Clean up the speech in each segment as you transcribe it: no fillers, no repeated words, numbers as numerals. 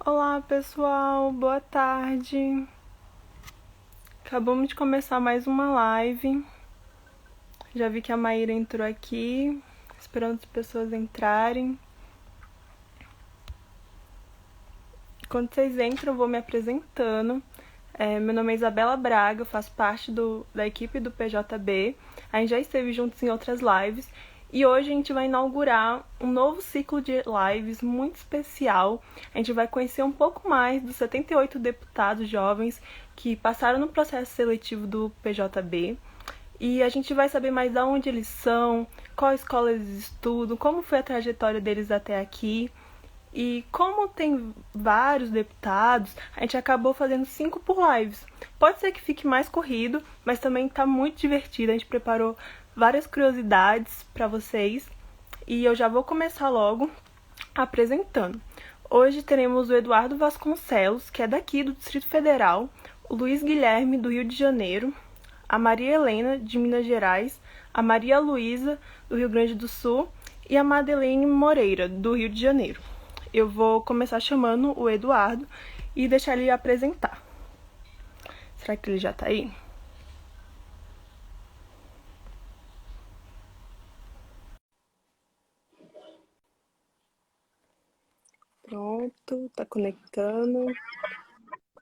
Olá, pessoal, boa tarde. Acabamos de começar mais uma live. Já vi que a Maíra entrou aqui, esperando as pessoas entrarem. Quando vocês entram, eu vou me apresentando. Meu nome é Isabela Braga, eu faço parte da equipe do PJB. A gente já esteve juntos em outras lives. E hoje a gente vai inaugurar um novo ciclo de lives muito especial. A gente vai conhecer um pouco mais dos 78 deputados jovens que passaram no processo seletivo do PJB. E a gente vai saber mais de onde eles são, qual escola eles estudam, como foi a trajetória deles até aqui. E como tem vários deputados, a gente acabou fazendo 5 por lives. Pode ser que fique mais corrido, mas também está muito divertido. A gente preparou várias curiosidades para vocês e eu já vou começar logo apresentando. Hoje teremos o Eduardo Vasconcelos, que é daqui do Distrito Federal, o Luiz Guilherme, do Rio de Janeiro, a Maria Helena, de Minas Gerais, a Maria Luísa, do Rio Grande do Sul, e a Madeleine Moreira, do Rio de Janeiro. Eu vou começar chamando o Eduardo e deixar ele apresentar. Será que ele já tá aí? Pronto, tá conectando. Oi,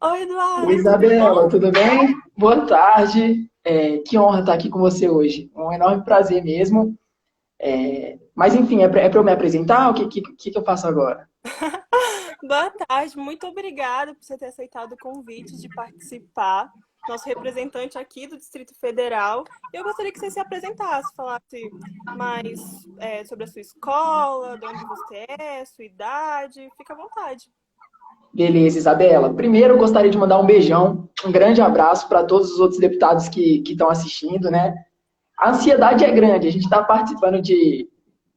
Oi, Eduardo, tudo Isabela, bom? tudo bem? Boa tarde. Que honra estar aqui com você hoje. Um enorme prazer mesmo. Mas, enfim, é para eu me apresentar? O que eu faço agora? Boa tarde, muito obrigada por você ter aceitado o convite de participar. Nosso representante aqui do Distrito Federal. Eu gostaria que você se apresentasse, falasse mais sobre a sua escola, de onde você é, sua idade. Fica à vontade. Beleza, Isabela. Primeiro, eu gostaria de mandar um beijão, um grande abraço para todos os outros deputados que estão assistindo, né? A ansiedade é grande, a gente está participando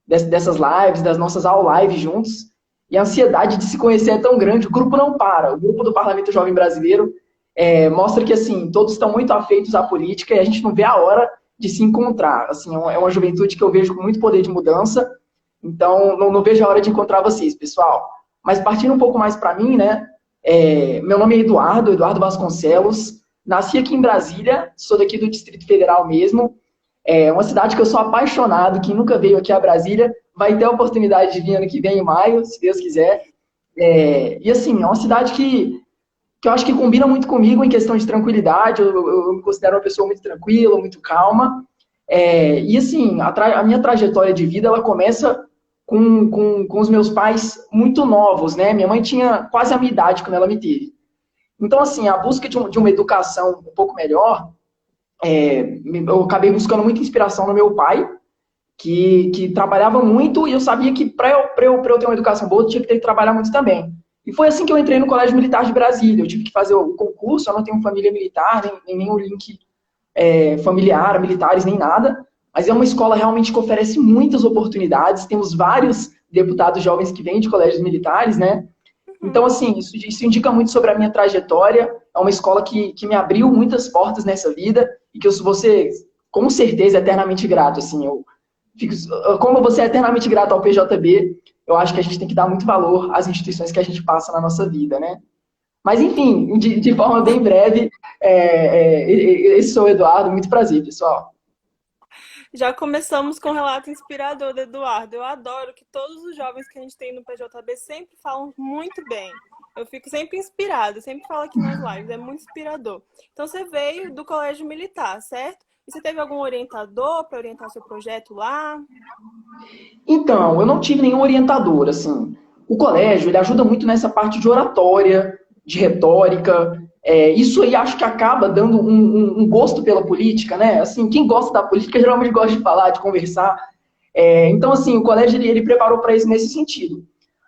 dessas lives, das nossas all lives juntos, e a ansiedade de se conhecer é tão grande, o grupo não para. O grupo do Parlamento Jovem Brasileiro mostra que, assim, todos estão muito afeitos à política e a gente não vê a hora de se encontrar. Assim, é uma juventude que eu vejo com muito poder de mudança, então não vejo a hora de encontrar vocês, pessoal. Mas partindo um pouco mais para mim, né? Meu nome é Eduardo Vasconcelos, nasci aqui em Brasília, sou daqui do Distrito Federal mesmo, é uma cidade que eu sou apaixonado. Quem nunca veio aqui a Brasília vai ter a oportunidade de vir ano que vem, em maio, se Deus quiser. E assim, é uma cidade que eu acho que combina muito comigo em questão de tranquilidade. Eu me considero uma pessoa muito tranquila, muito calma. E assim, a minha trajetória de vida ela começa com os meus pais muito novos, né? Minha mãe tinha quase a minha idade quando ela me teve. Então, assim, a busca de uma educação um pouco melhor, eu acabei buscando muita inspiração no meu pai, que trabalhava muito, e eu sabia que para eu ter uma educação boa, eu tinha que ter que trabalhar muito também. E foi assim que eu entrei no Colégio Militar de Brasília. Eu tive que fazer o concurso, eu não tenho família militar, nem nenhum link familiar, militares, nem nada, mas é uma escola realmente que oferece muitas oportunidades. Temos vários deputados jovens que vêm de colégios militares, né? Então, Uhum. assim, isso indica muito sobre a minha trajetória. É uma escola que me abriu muitas portas nessa vida e que eu vou ser, com certeza, eternamente grato. Assim, fico, como você é eternamente grato ao PJB, eu acho que a gente tem que dar muito valor às instituições que a gente passa na nossa vida, né? Mas, enfim, de forma bem breve, esse sou o Eduardo. Muito prazer, pessoal. Já começamos com um relato inspirador do Eduardo. Eu adoro que todos os jovens que a gente tem no PJB sempre falam muito bem. Eu fico sempre inspirada, sempre falo aqui nas lives, é muito inspirador. Então você veio do colégio militar, certo? E você teve algum orientador para orientar seu projeto lá? Então, eu não tive nenhum orientador, assim. O colégio, ele ajuda muito nessa parte de oratória, de retórica. Isso aí acho que acaba dando um gosto pela política, né? Assim, quem gosta da política geralmente gosta de falar, de conversar. Então, assim, o colégio, ele preparou para isso nesse sentido.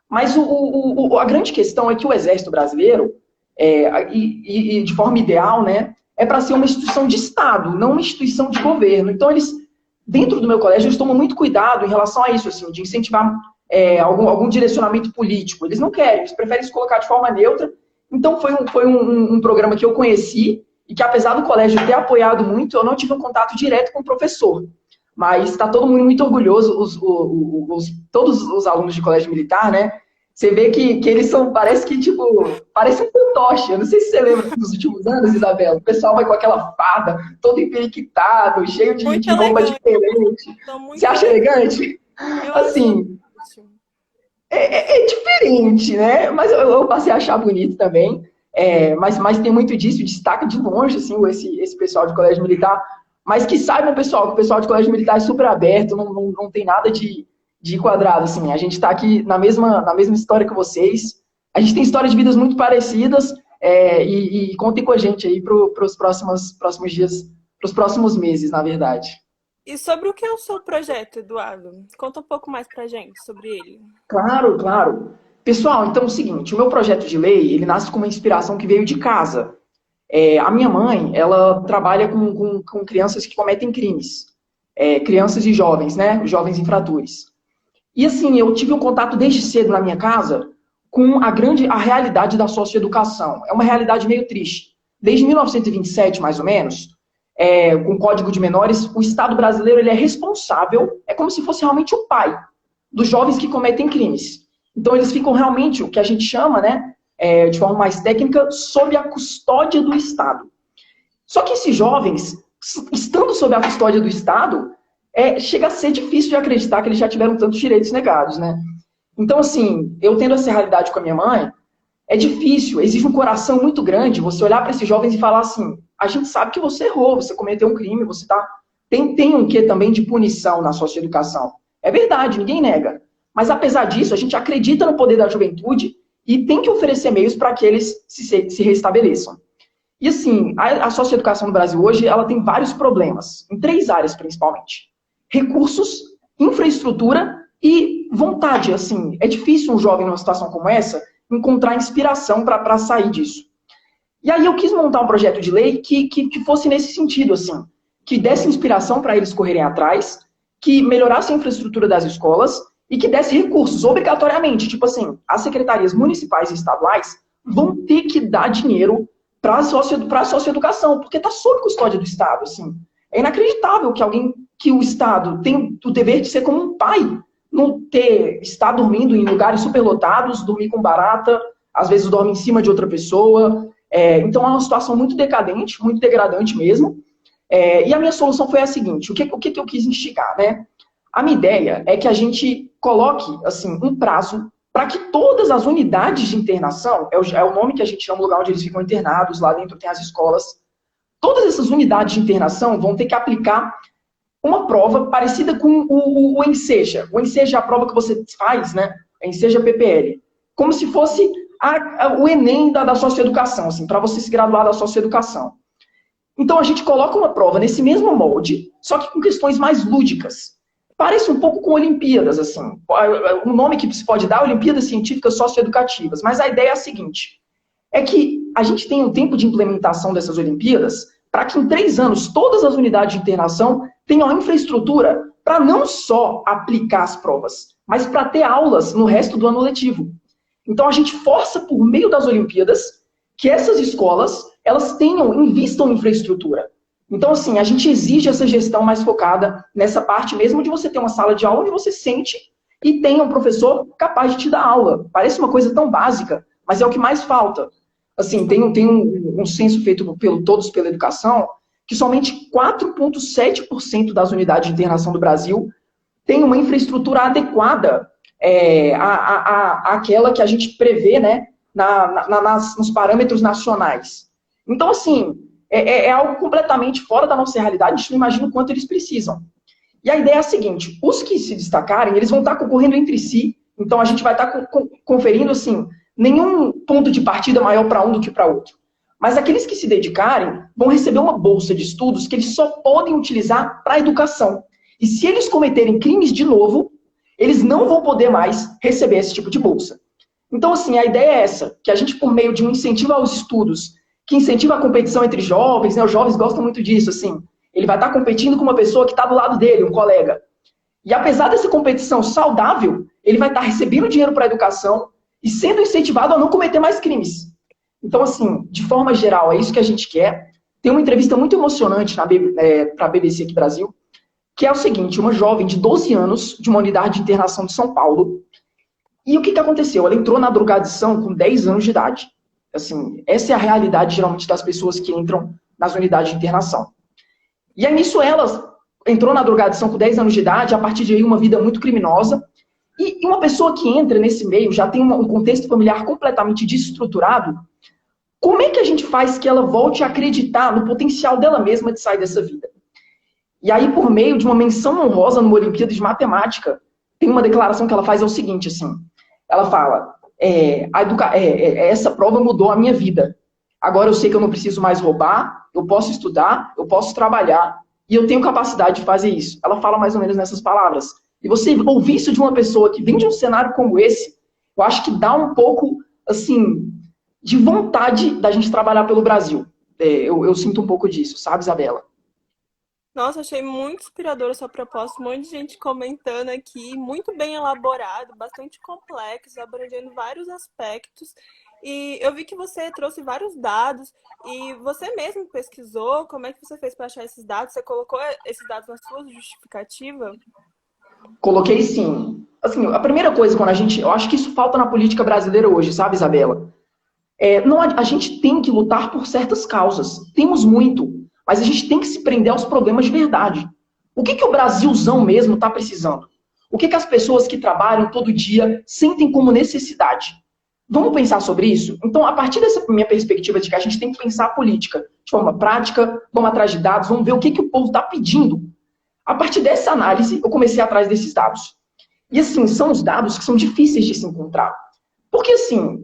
Mas a grande questão é que o Exército Brasileiro, e de forma ideal, né, é para ser uma instituição de Estado, não uma instituição de governo. Então, dentro do meu colégio, eles tomam muito cuidado em relação a isso, assim, de incentivar algum direcionamento político. Eles não querem, eles preferem se colocar de forma neutra. Então, foi um programa que eu conheci e que, apesar do colégio ter apoiado muito, eu não tive um contato direto com o professor. Mas está todo mundo muito orgulhoso, todos os alunos de colégio militar, né? Você vê que eles são, parece que, tipo, parece um fantoche. Eu não sei se você lembra dos últimos anos, Isabela. O pessoal vai com aquela farda, todo emperiquitado, cheio Muito de roupa elegante, diferente. são Você muito acha elegantes. elegante? Eu acho Assim, ótimo. é diferente, né? Mas eu passei a achar bonito também. Mas tem muito disso, destaca de longe, assim, esse pessoal de colégio militar. Mas que saibam, pessoal, que o pessoal de colégio militar é super aberto, não tem nada de quadrado, assim. A gente está aqui na mesma história que vocês. A gente tem histórias de vidas muito parecidas, e contem com a gente aí para os próximos dias, para os próximos meses, na verdade. E sobre o que é o seu projeto, Eduardo? Conta um pouco mais pra gente sobre ele. Claro, claro. Pessoal, então é o seguinte, o meu projeto de lei, ele nasce com uma inspiração que veio de casa. A minha mãe, ela trabalha com crianças que cometem crimes. Crianças e jovens, né? Jovens infratores. E assim, eu tive um contato desde cedo na minha casa com a realidade da socioeducação. É uma realidade meio triste. Desde 1927, mais ou menos, com o Código de Menores, o Estado brasileiro ele é responsável, é como se fosse realmente o pai dos jovens que cometem crimes. Então, eles ficam realmente, o que a gente chama, né, de forma mais técnica, sob a custódia do Estado. Só que esses jovens, estando sob a custódia do Estado, chega a ser difícil de acreditar que eles já tiveram tantos direitos negados, né? Então, assim, eu tendo essa realidade com a minha mãe, é difícil, exige um coração muito grande você olhar para esses jovens e falar assim, a gente sabe que você errou, você cometeu um crime, você tá... Tem um quê também de punição na socioeducação. É verdade, ninguém nega. Mas apesar disso, a gente acredita no poder da juventude e tem que oferecer meios para que eles se restabeleçam. E assim, a socioeducação no Brasil hoje, ela tem vários problemas, em 3 áreas principalmente. Recursos, infraestrutura e vontade. Assim, é difícil um jovem numa situação como essa encontrar inspiração para sair disso. E aí eu quis montar um projeto de lei que fosse nesse sentido, assim, que desse inspiração para eles correrem atrás, que melhorasse a infraestrutura das escolas e que desse recursos, obrigatoriamente. Tipo assim, as secretarias municipais e estaduais vão ter que dar dinheiro para a socioeducação, porque está sob custódia do Estado, assim. É inacreditável que o Estado tem o dever de ser como um pai, não estar dormindo em lugares superlotados, dormir com barata, às vezes dorme em cima de outra pessoa. Então é uma situação muito decadente, muito degradante mesmo. E a minha solução foi a seguinte, o que eu quis instigar, né? A minha ideia é que a gente coloque assim, um prazo para que todas as unidades de internação, é o nome que a gente chama o lugar onde eles ficam internados, lá dentro tem as escolas, todas essas unidades de internação vão ter que aplicar uma prova parecida com o Enseja. O Enseja é a prova que você faz, né? Enseja PPL. Como se fosse o Enem da socioeducação, assim, para você se graduar da socioeducação. Então a gente coloca uma prova nesse mesmo molde, só que com questões mais lúdicas. Parece um pouco com Olimpíadas, assim. O nome que se pode dar é Olimpíadas Científicas Socioeducativas, mas a ideia é a seguinte, é que a gente tem um tempo de implementação dessas Olimpíadas para que em 3 anos todas as unidades de internação tenham a infraestrutura para não só aplicar as provas, mas para ter aulas no resto do ano letivo. Então a gente força por meio das Olimpíadas que essas escolas elas invistam em infraestrutura. Então, assim, a gente exige essa gestão mais focada nessa parte mesmo de você ter uma sala de aula onde você sente e tenha um professor capaz de te dar aula. Parece uma coisa tão básica, mas é o que mais falta. Assim, tem um censo feito Todos pela Educação, que somente 4,7% das unidades de internação do Brasil tem uma infraestrutura adequada àquela que a gente prevê, né, nos parâmetros nacionais. Então, assim, é algo completamente fora da nossa realidade, a gente não imagina o quanto eles precisam. E a ideia é a seguinte, os que se destacarem, eles vão estar concorrendo entre si, então a gente vai estar conferindo, assim, nenhum ponto de partida maior para um do que para outro. Mas aqueles que se dedicarem vão receber uma bolsa de estudos que eles só podem utilizar para a educação. E se eles cometerem crimes de novo, eles não vão poder mais receber esse tipo de bolsa. Então, assim, a ideia é essa, que a gente, por meio de um incentivo aos estudos, que incentiva a competição entre jovens, né? Os jovens gostam muito disso, assim. Ele vai estar competindo com uma pessoa que está do lado dele, um colega. E apesar dessa competição saudável, ele vai estar recebendo dinheiro para a educação e sendo incentivado a não cometer mais crimes. Então, assim, de forma geral, é isso que a gente quer. Tem uma entrevista muito emocionante para a BBC aqui Brasil, que é o seguinte, uma jovem de 12 anos, de uma unidade de internação de São Paulo, E o que aconteceu? Ela entrou na drogadição com 10 anos de idade. Assim, essa é a realidade, geralmente, das pessoas que entram nas unidades de internação. E aí, nisso, ela entrou na drogadição com 10 anos de idade, a partir de aí, uma vida muito criminosa. E uma pessoa que entra nesse meio, já tem um contexto familiar completamente desestruturado, como é que a gente faz que ela volte a acreditar no potencial dela mesma de sair dessa vida? E aí, por meio de uma menção honrosa numa Olimpíada de Matemática, tem uma declaração que ela faz, é o seguinte, assim, ela fala, essa prova mudou a minha vida. Agora eu sei que eu não preciso mais roubar, eu posso estudar, eu posso trabalhar, e eu tenho capacidade de fazer isso. Ela fala mais ou menos nessas palavras. E você ouvir isso de uma pessoa que vem de um cenário como esse, eu acho que dá um pouco, assim, de vontade da gente trabalhar pelo Brasil. Eu sinto um pouco disso, sabe, Isabela? Nossa, achei muito inspiradora a sua proposta, um monte de gente comentando aqui, muito bem elaborado, bastante complexo, abrangendo vários aspectos. E eu vi que você trouxe vários dados e você mesmo pesquisou. Como é que você fez para achar esses dados? Você colocou esses dados na sua justificativa? Coloquei sim. Assim, a primeira coisa, eu acho que isso falta na política brasileira hoje, sabe, Isabela? Não, a gente tem que lutar por certas causas. Temos muito, mas a gente tem que se prender aos problemas de verdade. O que o Brasilzão mesmo está precisando? O que as pessoas que trabalham todo dia sentem como necessidade? Vamos pensar sobre isso? Então, a partir dessa minha perspectiva de que a gente tem que pensar a política de forma prática, vamos atrás de dados, vamos ver o que o povo está pedindo. A partir dessa análise, eu comecei atrás desses dados. E, assim, são os dados que são difíceis de se encontrar. Porque, assim,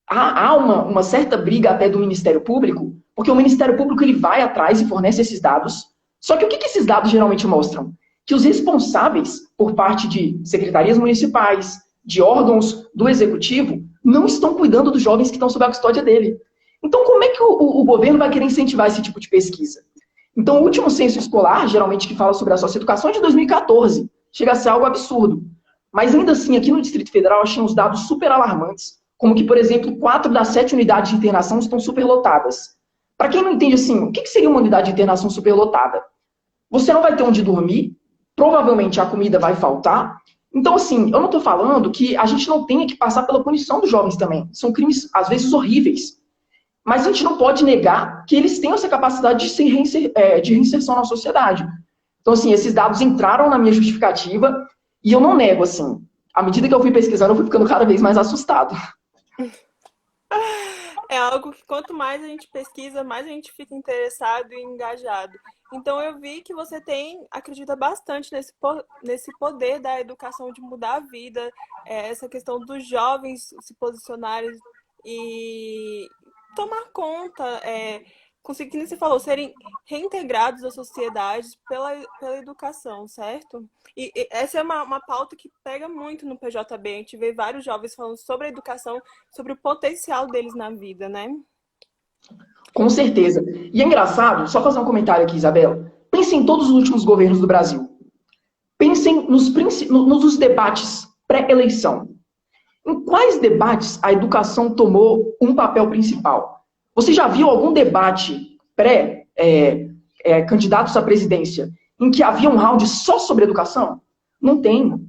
há uma certa briga até do Ministério Público, porque o Ministério Público ele vai atrás e fornece esses dados. Só que o que esses dados geralmente mostram? Que os responsáveis, por parte de secretarias municipais, de órgãos do Executivo, não estão cuidando dos jovens que estão sob a custódia dele. Então, como é que o governo vai querer incentivar esse tipo de pesquisa? Então, o último censo escolar, geralmente que fala sobre a socioeducação, é de 2014. Chega a ser algo absurdo. Mas ainda assim, aqui no Distrito Federal, achei uns dados super alarmantes, como que, por exemplo, 4 das 7 unidades de internação estão superlotadas. Para quem não entende, assim, o que seria uma unidade de internação superlotada? Você não vai ter onde dormir, provavelmente a comida vai faltar. Então, assim, eu não estou falando que a gente não tenha que passar pela punição dos jovens também. São crimes, às vezes, horríveis. Mas a gente não pode negar que eles tenham essa capacidade de reinserção na sociedade. Então, assim, esses dados entraram na minha justificativa e eu não nego, assim. À medida que eu fui pesquisando, eu fui ficando cada vez mais assustado. É algo que quanto mais a gente pesquisa, mais a gente fica interessado e engajado. Então eu vi que você acredita bastante nesse poder da educação de mudar a vida, essa questão dos jovens se posicionarem e tomar conta, conseguir, como você falou, serem reintegrados à sociedade pela educação, certo? E essa é uma pauta que pega muito no PJB. A gente vê vários jovens falando sobre a educação, sobre o potencial deles na vida, né? Com certeza. E é engraçado, só fazer um comentário aqui, Isabela. Pensem em todos os últimos governos do Brasil. Pensem nos debates pré-eleição. Em quais debates a educação tomou um papel principal? Você já viu algum debate pré-candidatos à presidência em que havia um round só sobre educação? Não tem.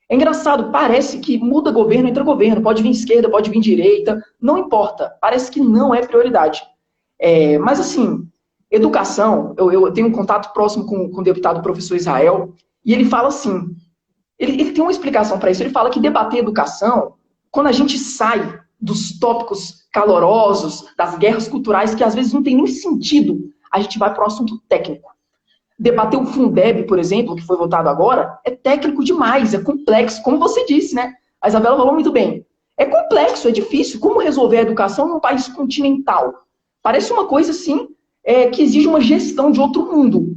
É engraçado, parece que muda governo, entra governo, pode vir esquerda, pode vir direita, não importa, parece que não é prioridade. Mas assim, educação, eu tenho um contato próximo com o deputado professor Israel, e ele fala assim, ele tem uma explicação para isso, ele fala que debater educação, quando a gente sai dos tópicos calorosos, das guerras culturais, que às vezes não tem nem sentido, a gente vai para um assunto técnico. Debater o Fundeb, por exemplo, que foi votado agora, é técnico demais, é complexo, como você disse, né? A Isabela falou muito bem. É complexo, é difícil. Como resolver a educação num país continental? Parece uma coisa, assim, que exige uma gestão de outro mundo.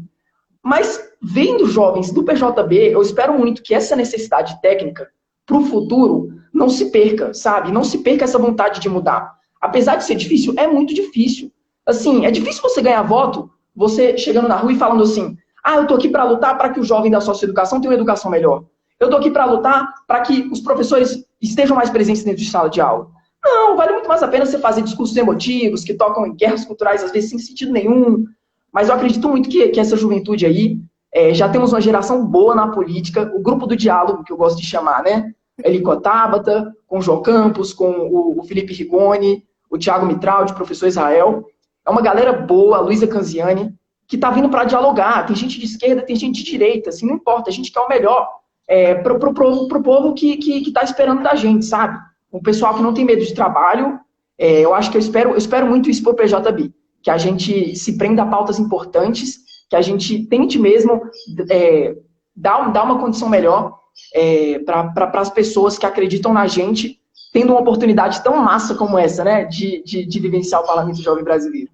Mas, vendo jovens do PJB, eu espero muito que essa necessidade técnica, para o futuro, não se perca, sabe? Não se perca essa vontade de mudar. Apesar de ser difícil, é muito difícil. Assim, é difícil você ganhar voto, você chegando na rua e falando assim, eu tô aqui para lutar para que o jovem da socioeducação tenha uma educação melhor. Eu tô aqui para lutar para que os professores estejam mais presentes dentro de sala de aula. Não, vale muito mais a pena você fazer discursos emotivos, que tocam em guerras culturais, às vezes sem sentido nenhum. Mas eu acredito muito que essa juventude aí, já temos uma geração boa na política, o grupo do diálogo, que eu gosto de chamar, né? Eliko Tabata, com o João Campos, com o Felipe Rigoni, o Thiago Mitraldi, o professor Israel. É uma galera boa, a Luísa Canziani, que está vindo para dialogar. Tem gente de esquerda, tem gente de direita, assim, não importa, a gente quer o melhor pro povo que está esperando da gente, sabe? O pessoal que não tem medo de trabalho. Eu acho que eu espero muito isso pro PJB, que a gente se prenda a pautas importantes, que a gente tente mesmo dar uma condição melhor para as pessoas que acreditam na gente, tendo uma oportunidade tão massa como essa, né, de vivenciar o Parlamento Jovem Brasileiro.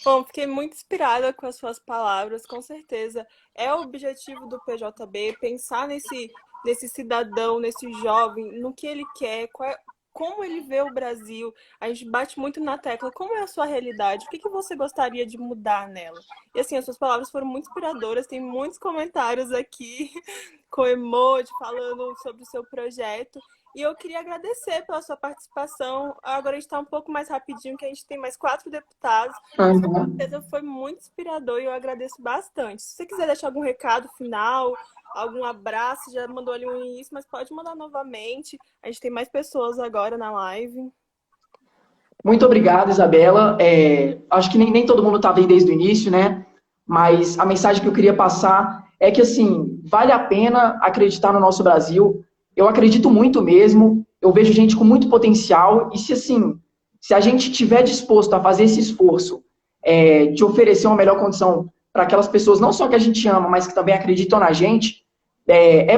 Bom, fiquei muito inspirada com as suas palavras, com certeza. É o objetivo do PJB pensar nesse cidadão, nesse jovem, no que ele quer, como ele vê o Brasil. A gente bate muito na tecla, como é a sua realidade? O que você gostaria de mudar nela? E assim, as suas palavras foram muito inspiradoras, tem muitos comentários aqui com emoji falando sobre o seu projeto. E eu queria agradecer pela sua participação. Agora a gente está um pouco mais rapidinho, que a gente tem mais 4 deputados, mas com Uhum. certeza foi muito inspirador e eu agradeço bastante. Se você quiser deixar algum recado final, algum abraço, já mandou ali um início, mas pode mandar novamente. A gente tem mais pessoas agora na live. Muito obrigado, Isabela. Acho que nem todo mundo estava aí desde o início, né? Mas a mensagem que eu queria passar é que, assim, vale a pena acreditar no nosso Brasil. Eu acredito muito mesmo. Eu vejo gente com muito potencial. E se, assim, se a gente tiver disposto a fazer esse esforço de oferecer uma melhor condição para aquelas pessoas, não só que a gente ama, mas que também acreditam na gente,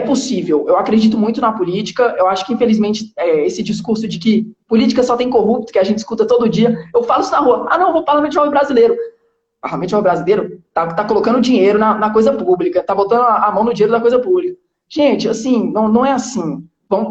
possível. Eu acredito muito na política. Eu acho que, infelizmente, esse discurso de que política só tem corrupto, que a gente escuta todo dia, eu falo isso na rua. Ah, não, vou Parlamento Jovem Brasileiro. O Parlamento Jovem Brasileiro tá colocando dinheiro na coisa pública, tá botando a mão no dinheiro da coisa pública. Gente, assim, não é assim.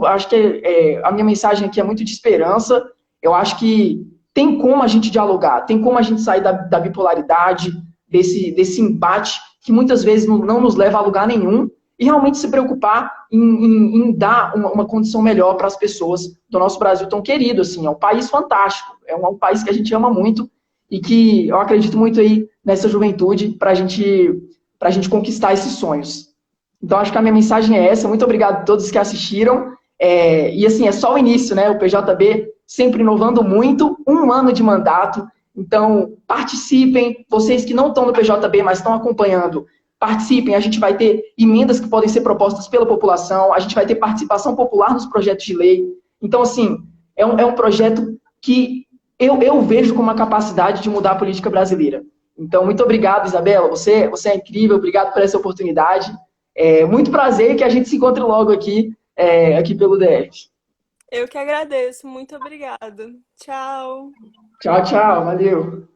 Acho que a minha mensagem aqui é muito de esperança. Eu acho que tem como a gente dialogar, tem como a gente sair da bipolaridade, desse embate que muitas vezes não nos leva a lugar nenhum, e realmente se preocupar em dar uma condição melhor para as pessoas do nosso Brasil tão querido. Assim, é um país fantástico, é um país que a gente ama muito e que eu acredito muito aí nessa juventude para a gente conquistar esses sonhos. Então, acho que a minha mensagem é essa. Muito obrigado a todos que assistiram. E assim, é só o início, né? O PJB sempre inovando muito, 1 ano de mandato. Então, participem, vocês que não estão no PJB, mas estão acompanhando, participem, a gente vai ter emendas que podem ser propostas pela população, a gente vai ter participação popular nos projetos de lei. Então, assim, é um projeto que eu vejo com uma capacidade de mudar a política brasileira. Então, muito obrigado, Isabela, você é incrível, obrigado por essa oportunidade. Muito prazer que a gente se encontre logo aqui pelo DF. Eu que agradeço, muito obrigada. Tchau. Tchau, tchau, valeu.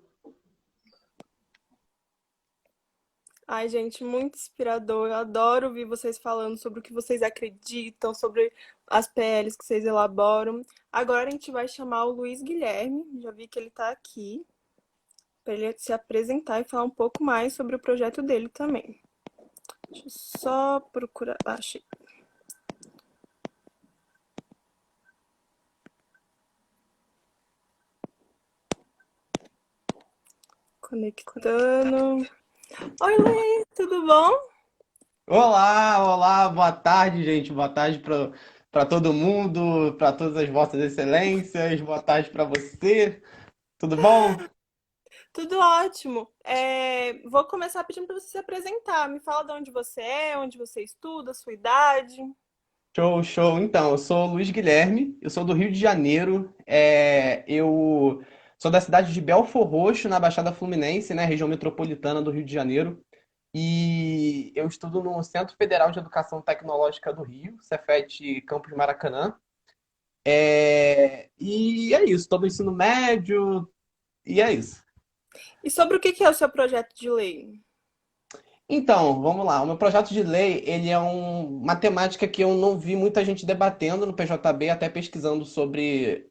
Ai, gente, muito inspirador. Eu adoro ouvir vocês falando sobre o que vocês acreditam, sobre as PLs que vocês elaboram. Agora a gente vai chamar o Luiz Guilherme, já vi que ele está aqui, para ele se apresentar e falar um pouco mais sobre o projeto dele também. Deixa eu só procurar. Achei. Conectando. Oi, Luiz, tudo bom? Olá, olá, boa tarde, gente. Boa tarde para todo mundo, para todas as vossas excelências. Boa tarde para você. Tudo bom? Tudo ótimo. Vou começar pedindo para você se apresentar. Me fala de onde você é, onde você estuda, sua idade. Show, show. Então, eu sou o Luiz Guilherme, eu sou do Rio de Janeiro. Eu sou da cidade de Belford Roxo, na Baixada Fluminense, né, região metropolitana do Rio de Janeiro. E eu estudo no Centro Federal de Educação Tecnológica do Rio, Cefet Campus Maracanã. E é isso, estou no ensino médio, e é isso. E sobre o que é o seu projeto de lei? Então, vamos lá. O meu projeto de lei, ele é uma temática que eu não vi muita gente debatendo no PJB, até pesquisando sobre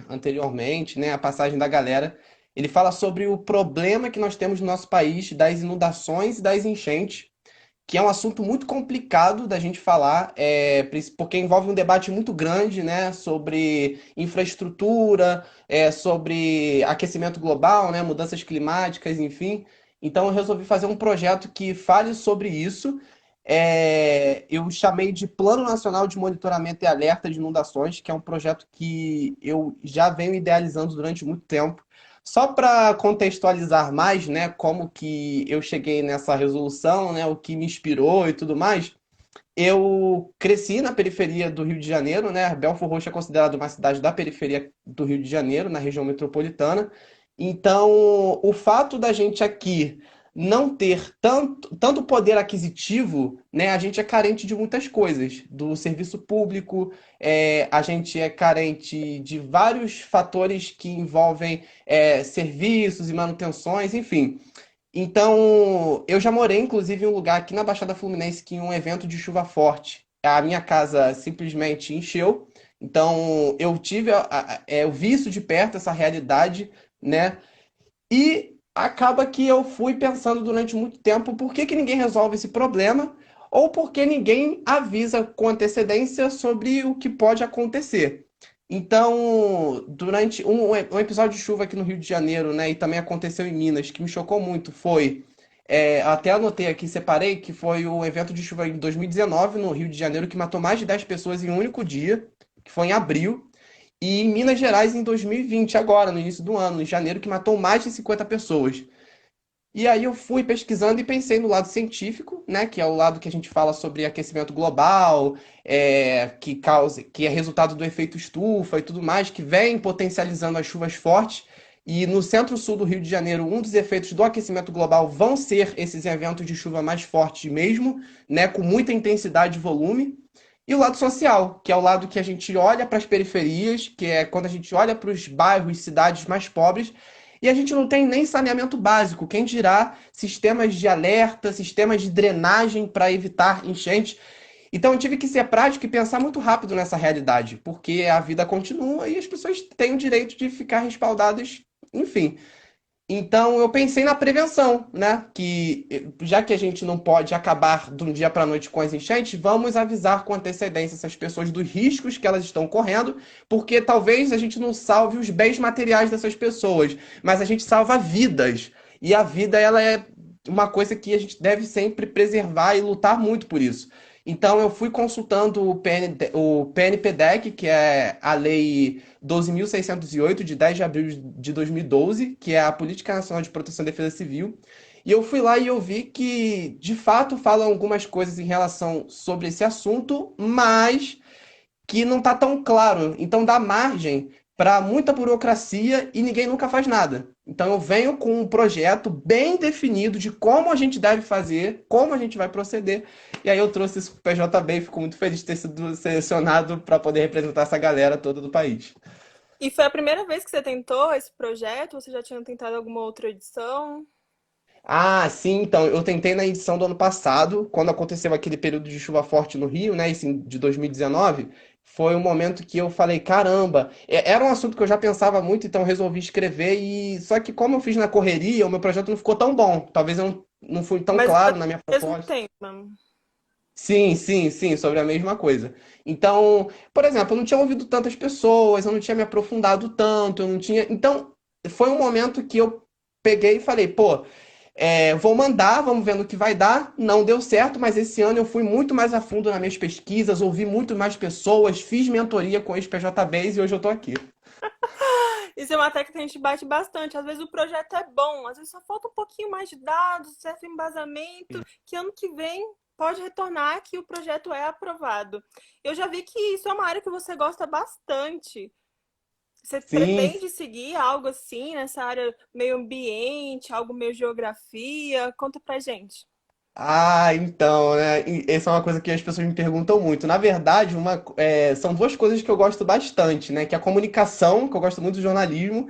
anteriormente, né, a passagem da galera. Ele fala sobre o problema que nós temos no nosso país das inundações e das enchentes, que é um assunto muito complicado da gente falar, porque envolve um debate muito grande, né, sobre infraestrutura, sobre aquecimento global, né, mudanças climáticas, enfim. Então eu resolvi fazer um projeto que fale sobre isso, eu chamei de Plano Nacional de Monitoramento e Alerta de Inundações, que é um projeto que eu já venho idealizando durante muito tempo. Só para contextualizar mais, né, como que eu cheguei nessa resolução, né, o que me inspirou e tudo mais, eu cresci na periferia do Rio de Janeiro, né? Belford Roxo é considerado uma cidade da periferia do Rio de Janeiro, na região metropolitana. Então, o fato da gente aqui não ter tanto poder aquisitivo, né? A gente é carente de muitas coisas, do serviço público, a gente é carente de vários fatores que envolvem serviços e manutenções, enfim. Então, eu já morei, inclusive, em um lugar aqui na Baixada Fluminense que em um evento de chuva forte, a minha casa simplesmente encheu. Então, eu vi isso de perto, essa realidade, né? E acaba que eu fui pensando durante muito tempo por que que ninguém resolve esse problema ou por que ninguém avisa com antecedência sobre o que pode acontecer. Então, durante um episódio de chuva aqui no Rio de Janeiro, né, e também aconteceu em Minas, que me chocou muito, até anotei aqui, separei, que foi o evento de chuva em 2019 no Rio de Janeiro, que matou mais de 10 pessoas em um único dia, que foi em abril. E em Minas Gerais, em 2020, agora, no início do ano, em janeiro, que matou mais de 50 pessoas. E aí eu fui pesquisando e pensei no lado científico, né, que é o lado que a gente fala sobre aquecimento global, que é resultado do efeito estufa e tudo mais, que vem potencializando as chuvas fortes. E no centro-sul do Rio de Janeiro, um dos efeitos do aquecimento global vão ser esses eventos de chuva mais fortes mesmo, né, com muita intensidade e volume. E o lado social, que é o lado que a gente olha para as periferias, que é quando a gente olha para os bairros, cidades mais pobres, e a gente não tem nem saneamento básico, quem dirá sistemas de alerta, sistemas de drenagem para evitar enchentes. Então eu tive que ser prático e pensar muito rápido nessa realidade, porque a vida continua e as pessoas têm o direito de ficar respaldadas, enfim. Então eu pensei na prevenção, né? Que já que a gente não pode acabar de um dia para a noite com as enchentes, vamos avisar com antecedência essas pessoas dos riscos que elas estão correndo, porque talvez a gente não salve os bens materiais dessas pessoas, mas a gente salva vidas. E a vida, ela é uma coisa que a gente deve sempre preservar e lutar muito por isso. Então eu fui consultando o PNPDEC, que é a lei 12.608, de 10 de abril de 2012, que é a Política Nacional de Proteção e Defesa Civil. E eu fui lá e eu vi que, de fato, falam algumas coisas em relação sobre esse assunto, mas que não está tão claro. Então dá margem para muita burocracia e ninguém nunca faz nada. Então eu venho com um projeto bem definido de como a gente deve fazer, como a gente vai proceder. E aí eu trouxe isso para o PJB e fico muito feliz de ter sido selecionado para poder representar essa galera toda do país. E foi a primeira vez que você tentou esse projeto? Você já tinha tentado alguma outra edição? Ah, sim, então, eu tentei na edição do ano passado, quando aconteceu aquele período de chuva forte no Rio, né, esse de 2019, foi um momento que eu falei, caramba, era um assunto que eu já pensava muito, então eu resolvi escrever, e só que como eu fiz na correria, o meu projeto não ficou tão bom, talvez eu não fui tão Mas claro foi na minha o mesmo proposta. tema. Sim, sim, sim, sobre a mesma coisa. Então, por exemplo, eu não tinha ouvido tantas pessoas, eu não tinha me aprofundado tanto, eu não tinha. Então, foi um momento que eu peguei e falei, pô, vou mandar, vamos ver no que vai dar. Não deu certo, mas esse ano eu fui muito mais a fundo nas minhas pesquisas, ouvi muito mais pessoas, fiz mentoria com ex-PJBs e hoje eu tô aqui. Isso é uma tecla que a gente bate bastante. Às vezes o projeto é bom, às vezes só falta um pouquinho mais de dados, certo embasamento, que ano que vem pode retornar que o projeto é aprovado. Eu já vi que isso é uma área que você gosta bastante. Você Sim, pretende seguir algo assim nessa área meio ambiente, algo meio geografia? Conta pra gente. ah, então, né? Essa é uma coisa que as pessoas me perguntam muito. Na verdade, são duas coisas que eu gosto bastante, né? Que é a comunicação, que eu gosto muito do jornalismo,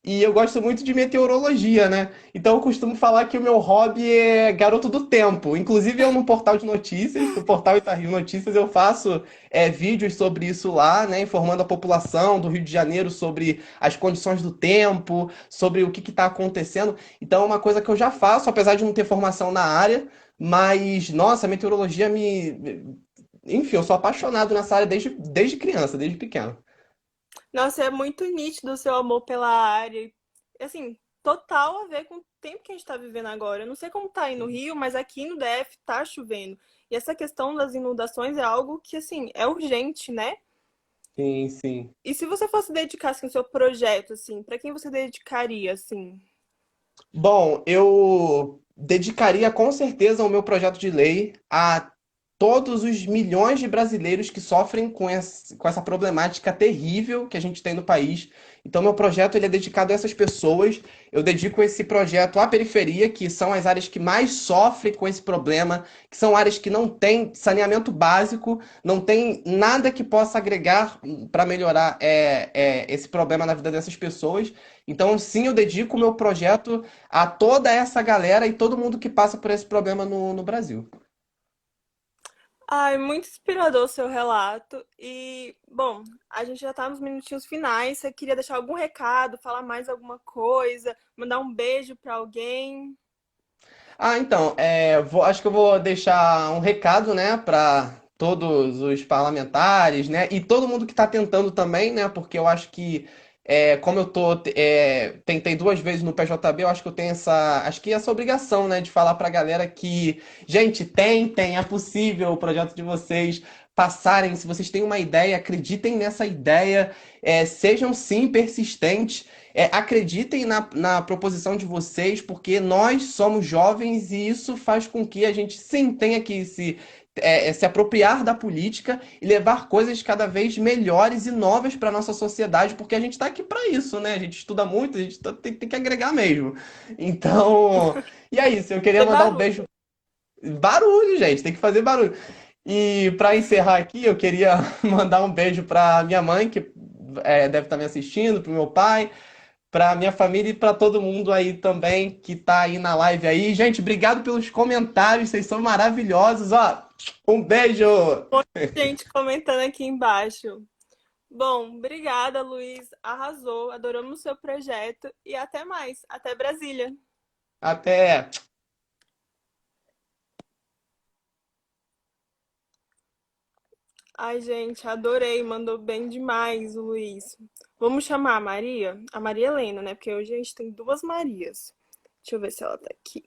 e eu gosto muito de meteorologia, né? Então eu costumo falar que o meu hobby é garoto do tempo. Inclusive, eu no portal de notícias, no portal Itaú Notícias, eu faço vídeos sobre isso lá, né? Informando a população do Rio de Janeiro sobre as condições do tempo, sobre o que está acontecendo. Então, é uma coisa que eu já faço, apesar de não ter formação na área. Mas, nossa, a meteorologia me. Enfim, eu sou apaixonado nessa área desde criança, desde pequeno. Nossa, é muito nítido o seu amor pela área. Assim, total a ver com o tempo que a gente tá vivendo agora. Eu não sei como tá aí no Rio, mas aqui no DF tá chovendo. E essa questão das inundações é algo que, assim, é urgente, né? Sim, sim. E se você fosse dedicar, assim, o seu projeto, assim, para quem você dedicaria, assim? Bom, eu dedicaria com certeza o meu projeto de lei a todos os milhões de brasileiros que sofrem com essa problemática terrível que a gente tem no país. Então, meu projeto ele é dedicado a essas pessoas. Eu dedico esse projeto à periferia, que são as áreas que mais sofrem com esse problema, que são áreas que não têm saneamento básico, não tem nada que possa agregar para melhorar esse problema na vida dessas pessoas. Então, sim, eu dedico o meu projeto a toda essa galera e todo mundo que passa por esse problema no Brasil. Ai, muito inspirador o seu relato. E, bom, a gente já tá nos minutinhos finais. Você queria deixar algum recado, falar mais alguma coisa, mandar um beijo para alguém? Ah, então, acho que eu vou deixar um recado, né, para todos os parlamentares, né, e todo mundo que está tentando também, né, porque eu acho que, como tentei 2 vezes no PJB, eu acho que eu tenho essa obrigação, né, de falar para a galera que, gente, tentem, é possível o projeto de vocês passarem, se vocês têm uma ideia, acreditem nessa ideia, sejam sim persistentes. Acreditem na proposição de vocês, porque nós somos jovens e isso faz com que a gente sim tenha que se apropriar da política e levar coisas cada vez melhores e novas para a nossa sociedade, porque a gente está aqui para isso, né? A gente estuda muito, a gente tem que agregar mesmo. Então, e é isso. Eu queria Ter mandar um barulho. beijo. Barulho, gente, tem que fazer barulho. E para encerrar aqui, eu queria mandar um beijo para minha mãe, que deve estar me assistindo, para o meu pai, para minha família e para todo mundo aí também que tá aí na live aí. Gente, obrigado pelos comentários, vocês são maravilhosos, ó. Um beijo. Gente comentando aqui embaixo. Bom, obrigada, Luiz. Arrasou. Adoramos o seu projeto. E até mais. Até Brasília. Até. Ai, gente, adorei. Mandou bem demais o Luiz. Vamos chamar a Maria? A Maria Helena, né? Porque hoje a gente tem duas Marias. Deixa eu ver se ela tá aqui.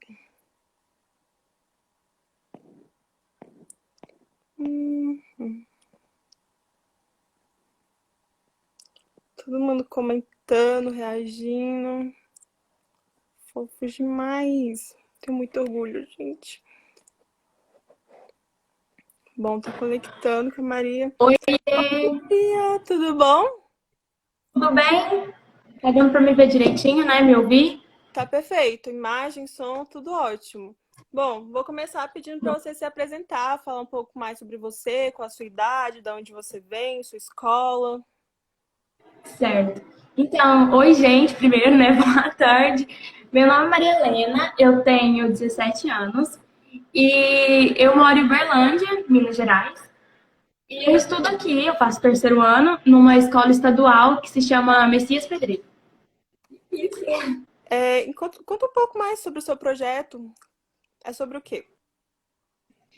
Hum, todo mundo comentando, reagindo. Fofos demais. Tenho muito orgulho, gente. Bom, tô conectando com a Maria. Oi, Maria, tudo bom? tudo bem? Tá dando para me ver direitinho, né? Me ouvir? Tá perfeito. Imagem, som, tudo ótimo. Bom, vou começar pedindo para você se apresentar, falar um pouco mais sobre você, com a sua idade, de onde você vem, sua escola. Certo. Então, oi, gente, primeiro, né? Boa tarde. Meu nome é Maria Helena, eu tenho 17 anos e eu moro em Uberlândia, Minas Gerais. E eu estudo aqui, eu faço terceiro ano numa escola estadual que se chama Messias Pedreiro. Conta um pouco mais sobre o seu projeto. É sobre o quê?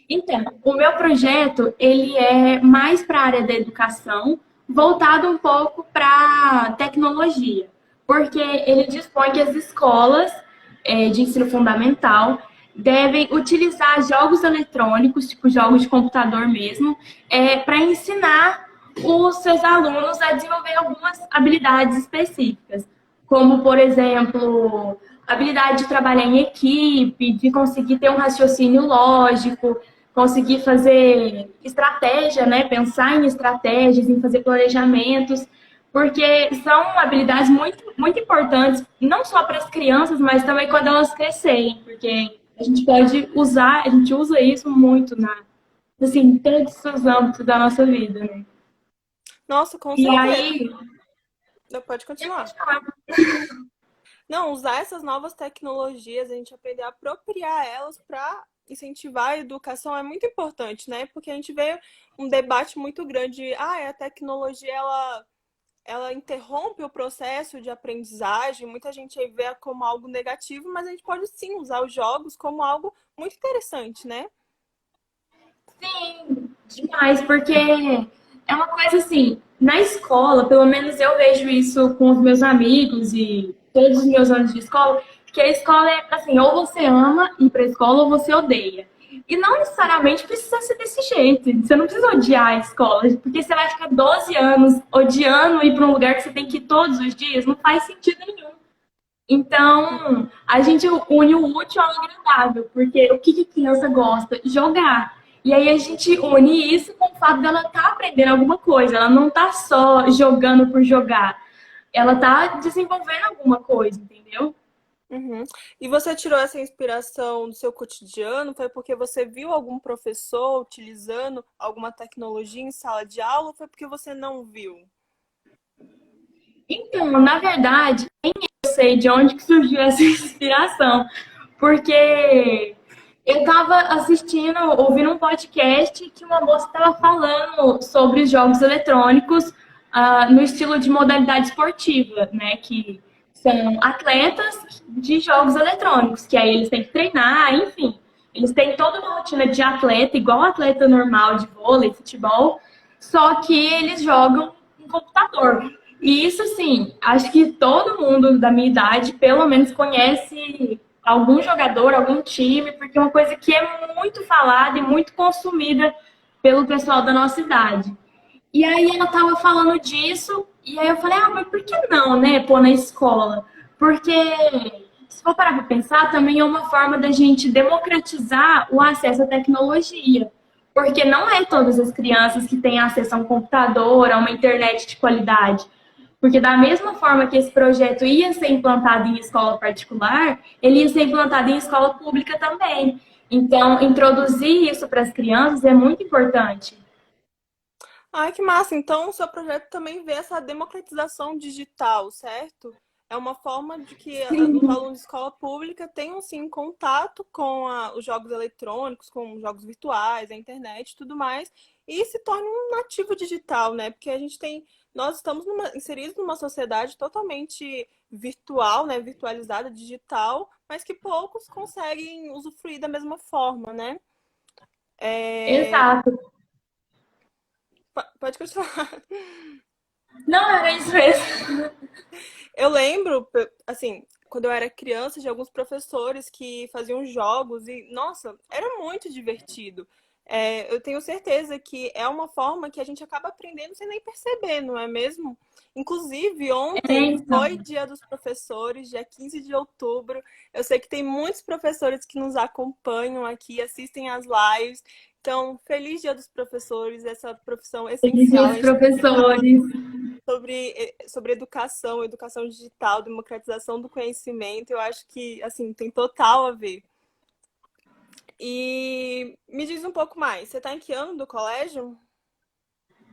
Então, o meu projeto, ele é mais para a área da educação, voltado um pouco para tecnologia, porque ele dispõe que as escolas de ensino fundamental devem utilizar jogos eletrônicos, tipo jogos de computador mesmo, para ensinar os seus alunos a desenvolver algumas habilidades específicas, como, por exemplo, habilidade de trabalhar em equipe, de conseguir ter um raciocínio lógico, conseguir fazer estratégia, né? Pensar em estratégias, em fazer planejamentos, porque são habilidades muito, muito importantes, não só para as crianças, mas também quando elas crescerem, porque a gente pode usar, a gente usa isso muito assim, em todos os âmbitos da nossa vida, né? Nossa, com E certeza. aí, Pode continuar. Não, usar essas novas tecnologias, a gente aprender a apropriar elas para incentivar a educação é muito importante, né? Porque a gente vê um debate muito grande. A tecnologia, ela interrompe o processo de aprendizagem. Muita gente aí vê como algo negativo, mas a gente pode sim usar os jogos como algo muito interessante, né? sim, demais, porque é uma coisa assim, na escola, pelo menos eu vejo isso com os meus amigos e todos os meus anos de escola, que a escola é assim, ou você ama ir para a escola ou você odeia. E não necessariamente precisa ser desse jeito. Você não precisa odiar a escola, porque você vai ficar 12 anos odiando ir para um lugar que você tem que ir todos os dias. Não faz sentido nenhum. Então, a gente une o útil ao agradável, porque o que a criança gosta? Jogar. E aí a gente une isso com o fato dela estar aprendendo alguma coisa. Ela não está só jogando por jogar. Ela está desenvolvendo alguma coisa, entendeu? Uhum. E você tirou essa inspiração do seu cotidiano? Foi porque você viu algum professor utilizando alguma tecnologia em sala de aula ou foi porque você não viu? Então, na verdade, nem eu sei de onde que surgiu essa inspiração, porque eu estava assistindo, ouvindo um podcast que uma moça estava falando sobre os jogos eletrônicos no estilo de modalidade esportiva, né? Que são atletas de jogos eletrônicos, que aí eles têm que treinar, enfim. Eles têm toda uma rotina de atleta, igual atleta normal de vôlei, futebol, só que eles jogam em computador. E isso, sim, acho que todo mundo da minha idade, pelo menos, conhece algum jogador, algum time, porque é uma coisa que é muito falada e muito consumida pelo pessoal da nossa idade. E aí ela tava falando disso, e aí eu falei, mas por que não, né, pôr na escola? Porque, se for parar para pensar, também é uma forma da gente democratizar o acesso à tecnologia. Porque não é todas as crianças que têm acesso a um computador, a uma internet de qualidade. Porque da mesma forma que esse projeto ia ser implantado em escola particular, ele ia ser implantado em escola pública também. Então, introduzir isso para as crianças é muito importante. Ai, que massa! Então, o seu projeto também vê essa democratização digital, certo? É uma forma de que os Sim, alunos de escola pública tenham, sim, contato com os jogos eletrônicos, com os jogos virtuais, a internet e tudo mais, e se torne um nativo digital, né? Porque nós estamos inseridos numa sociedade totalmente virtual, né? Virtualizada, digital, mas que poucos conseguem usufruir da mesma forma, né? É, exato. Pode continuar. Não, era isso mesmo. Eu lembro, assim, quando eu era criança, de alguns professores que faziam jogos e, nossa, era muito divertido. Eu tenho certeza que é uma forma que a gente acaba aprendendo sem nem perceber, não é mesmo? Inclusive, É, ontem então. foi Dia dos Professores, dia 15 de outubro. Eu sei que tem muitos professores que nos acompanham aqui, assistem às lives. Então, feliz Dia dos Professores, essa profissão Eles e essencial. A os gente professores. sobre educação, educação digital, democratização do conhecimento, eu acho que, assim, tem total a ver. E me diz um pouco mais, você está em que ano do colégio?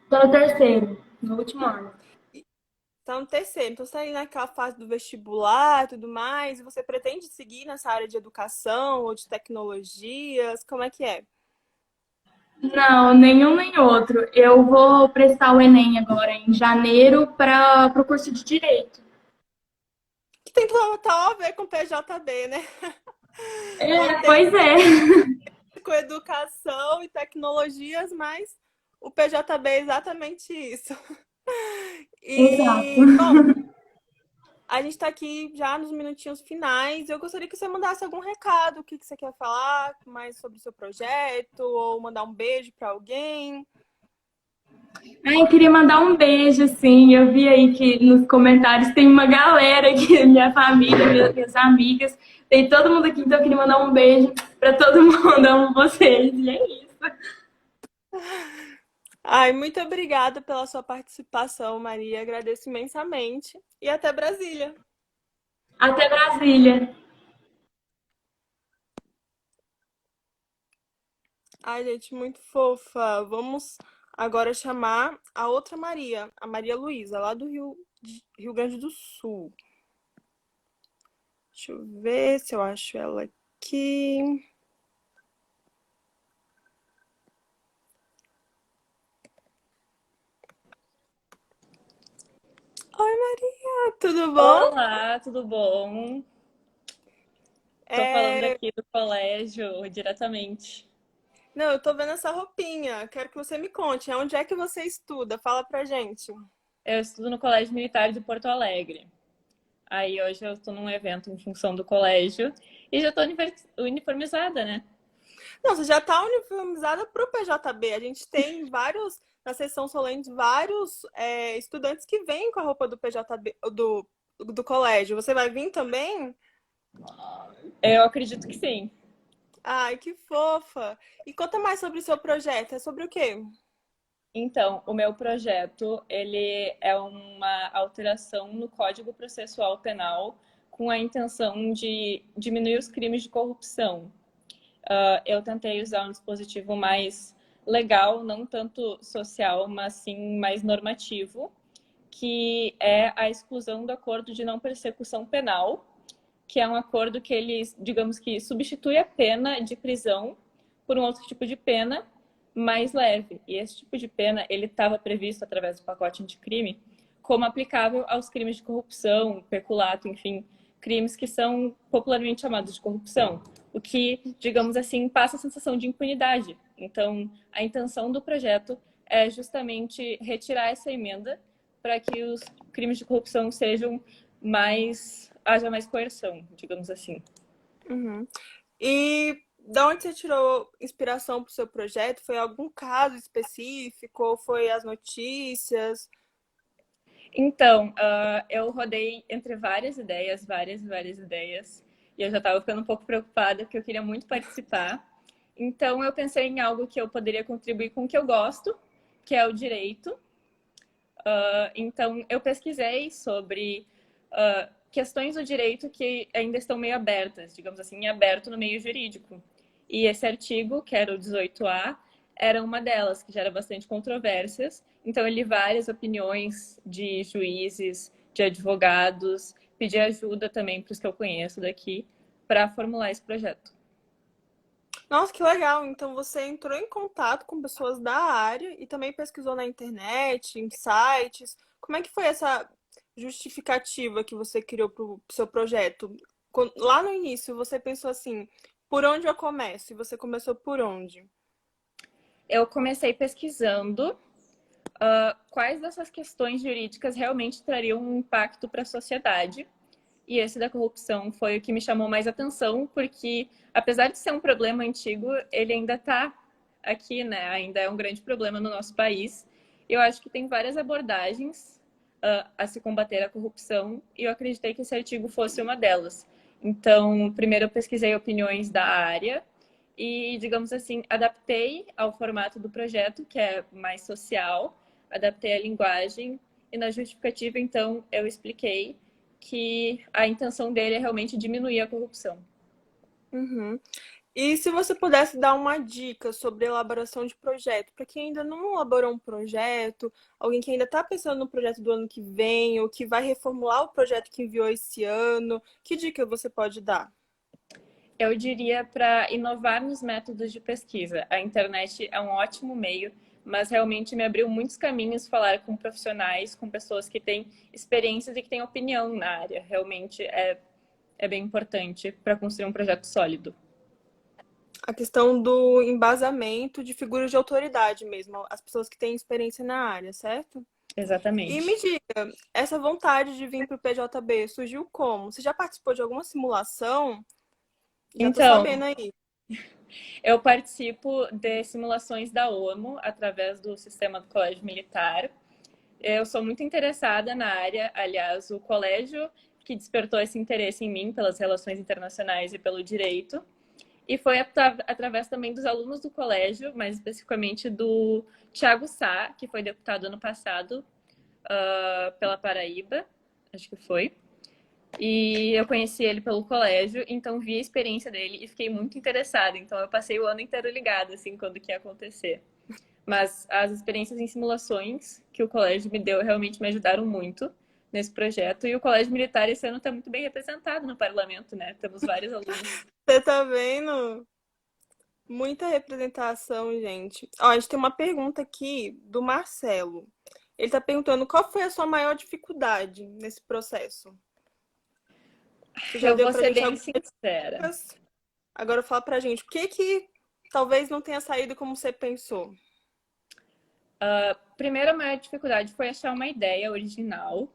Tô no terceiro, no último ano. Está no terceiro, então você está aí naquela fase do vestibular e tudo mais, e você pretende seguir nessa área de educação ou de tecnologias, como é que é? Não, nenhum nem outro. Eu vou prestar o Enem agora em janeiro para o curso de Direito. Que tem total a ver com PJB, né? Não É, tem pois é. com educação e tecnologias, mas o PJB é exatamente isso. Exato. E, bom, a gente está aqui já nos minutinhos finais. Eu gostaria que você mandasse algum recado, o que você quer falar mais sobre o seu projeto, ou mandar um beijo para alguém. Ai, eu queria mandar um beijo, assim. Eu vi aí que nos comentários tem uma galera aqui, minha família, minhas amigas. Tem todo mundo aqui, então eu queria mandar um beijo para todo mundo. Amo vocês. E é isso. Ai, muito obrigada pela sua participação, Maria. Agradeço imensamente. E até Brasília. Até Brasília. Ai, gente, muito fofa. Vamos agora chamar a outra Maria, a Maria Luísa, lá do Rio Grande do Sul. Deixa eu ver se eu acho ela aqui. Oi, Maria, tudo bom? Olá, tudo bom? Tô falando É, aqui do colégio diretamente. Não, eu tô vendo essa roupinha. Quero que você me conte. Onde é que você estuda? Fala pra gente. Eu estudo no Colégio Militar de Porto Alegre. Aí hoje eu tô num evento em função do colégio e já tô uniformizada, né? Não, você já está uniformizada para o PJB. A gente tem vários, na seção Solentes, vários estudantes que vêm com a roupa do PJB, do colégio. Você vai vir também? Eu acredito que sim. Ai, que fofa! E conta mais sobre o seu projeto. É sobre o quê? Então, o meu projeto, ele é uma alteração no Código Processual Penal com a intenção de diminuir os crimes de corrupção. Eu tentei usar um dispositivo mais legal, não tanto social, mas sim mais normativo, que é a exclusão do acordo de não persecução penal, que é um acordo que ele, digamos que, substitui a pena de prisão por um outro tipo de pena mais leve. E esse tipo de pena, ele estava previsto através do pacote anticrime como aplicável aos crimes de corrupção, peculato, enfim, crimes que são popularmente chamados de corrupção, o que, digamos assim, passa a sensação de impunidade. Então, a intenção do projeto é justamente retirar essa emenda para que os crimes de corrupção sejam haja mais coerção, digamos assim. Uhum. E da onde você tirou inspiração para o seu projeto? Foi algum caso específico ou foi as notícias? Então, eu rodei entre várias ideias, várias ideias, e eu já estava ficando um pouco preocupada porque eu queria muito participar. Então, eu pensei em algo que eu poderia contribuir com o que eu gosto, que é o direito. Então, eu pesquisei sobre questões do direito que ainda estão meio abertas, digamos assim, aberto no meio jurídico. E esse artigo, que era o 18A, era uma delas, que gera bastante controvérsias. Então, eu li várias opiniões de juízes, de advogados, pedi ajuda também para os que eu conheço daqui, para formular esse projeto. Nossa, que legal! Então você entrou em contato com pessoas da área e também pesquisou na internet, em sites. Como é que foi essa justificativa que você criou para o seu projeto? Lá no início, você pensou assim, por onde eu começo? E você começou por onde? Eu comecei pesquisando quais dessas questões jurídicas realmente trariam um impacto para a sociedade. E esse da corrupção foi o que me chamou mais atenção, porque apesar de ser um problema antigo, ele ainda está aqui, né? Ainda é um grande problema no nosso país. Eu acho que tem várias abordagens a se combater a corrupção e eu acreditei que esse artigo fosse uma delas. Então, primeiro eu pesquisei opiniões da área e, digamos assim, adaptei ao formato do projeto, que é mais social, adaptei a linguagem e na justificativa, então, eu expliquei que a intenção dele é realmente diminuir a corrupção. Uhum. E se você pudesse dar uma dica sobre elaboração de projeto, para quem ainda não elaborou um projeto, alguém que ainda está pensando no projeto do ano que vem, ou que vai reformular o projeto que enviou esse ano, que dica você pode dar? Eu diria para inovar nos métodos de pesquisa. A internet é um ótimo meio, mas realmente me abriu muitos caminhos falar com profissionais, com pessoas que têm experiências e que têm opinião na área. Realmente é bem importante para construir um projeto sólido. A questão do embasamento de figuras de autoridade mesmo, as pessoas que têm experiência na área, certo? E Exatamente. me diga, essa vontade de vir para o PJB surgiu como? Você já participou de alguma simulação? Já tô Então, sabendo aí. eu participo de simulações da ONU através do sistema do Colégio Militar. Eu sou muito interessada na área, aliás, o colégio que despertou esse interesse em mim pelas relações internacionais e pelo direito. E foi através também dos alunos do colégio, mais especificamente do Thiago Sá, que foi deputado ano passado pela Paraíba, acho que foi. E eu conheci ele pelo colégio, então vi a experiência dele e fiquei muito interessada. Então eu passei o ano inteiro ligada, assim, quando que ia acontecer. Mas as experiências em simulações que o colégio me deu realmente me ajudaram muito nesse projeto. E o Colégio Militar esse ano está muito bem representado no parlamento, né? Temos vários alunos. Você tá vendo? Muita representação, gente. Ó, a gente tem uma pergunta aqui do Marcelo. Ele tá perguntando qual foi a sua maior dificuldade nesse processo? Você já Eu deu vou pra ser gente bem algumas sincera. dicas? Agora fala pra gente, o que que talvez não tenha saído como você pensou? Primeiro, a maior dificuldade foi achar uma ideia original,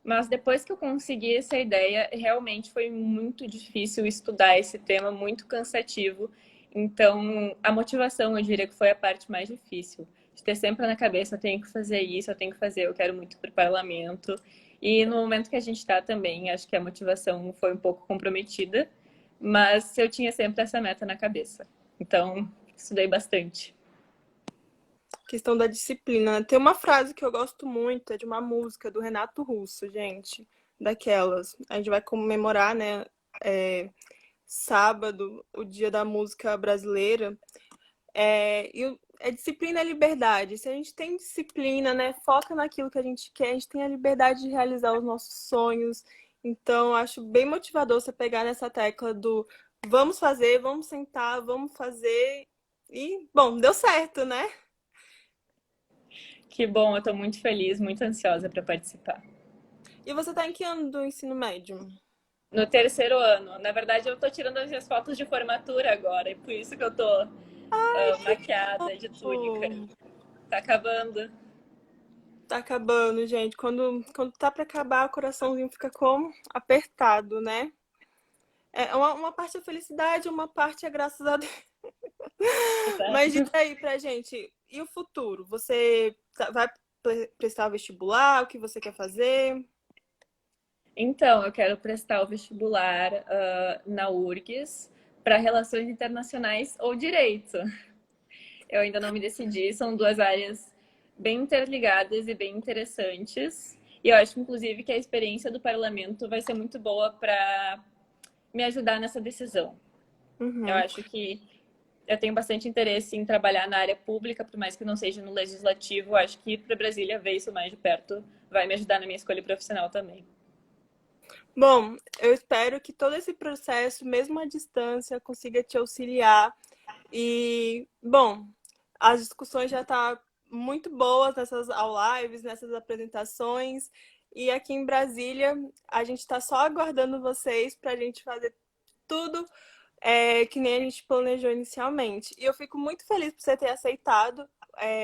mas depois que eu consegui essa ideia, realmente foi muito difícil estudar esse tema, muito cansativo. Então, a motivação, eu diria que foi a parte mais difícil. De ter sempre na cabeça, eu tenho que fazer isso, eu tenho que fazer, eu quero muito para o parlamento. E no momento que a gente está também, acho que a motivação foi um pouco comprometida, mas eu tinha sempre essa meta na cabeça. Então, estudei bastante. Questão da disciplina. Tem uma frase que eu gosto muito, é de uma música do Renato Russo, gente. Daquelas. A gente vai comemorar, né? Sábado, o Dia da Música Brasileira. É disciplina e liberdade. Se a gente tem disciplina, né? Foca naquilo que a gente quer, a gente tem a liberdade de realizar os nossos sonhos. Então, acho bem motivador você pegar nessa tecla do vamos fazer, vamos sentar, vamos fazer. E, bom, deu certo, né? Que bom, eu estou muito feliz, muito ansiosa para participar. E você tá em que ano do ensino médio? No terceiro ano. Na verdade, eu estou tirando as minhas fotos de formatura agora, e por isso que eu estou maquiada de túnica. Tá acabando. Tá acabando, gente. Quando tá pra acabar, o coraçãozinho fica como? Apertado, né? Uma parte é felicidade, uma parte é graças a Deus. Mas diz aí pra gente, e o futuro? Você vai prestar vestibular? O que você quer fazer? Então, eu quero prestar o vestibular na URGS para Relações Internacionais ou Direito. Eu ainda não me decidi, são duas áreas bem interligadas e bem interessantes. E eu acho, inclusive, que a experiência do parlamento vai ser muito boa para me ajudar nessa decisão. Uhum. Eu acho que eu tenho bastante interesse em trabalhar na área pública, por mais que não seja no legislativo. Eu acho que ir para Brasília ver isso mais de perto vai me ajudar na minha escolha profissional também. Bom, eu espero que todo esse processo, mesmo à distância, consiga te auxiliar. E, bom, as discussões já estão muito boas nessas lives, nessas apresentações. E aqui em Brasília, a gente está só aguardando vocês para a gente fazer tudo que nem a gente planejou inicialmente. E eu fico muito feliz por você ter aceitado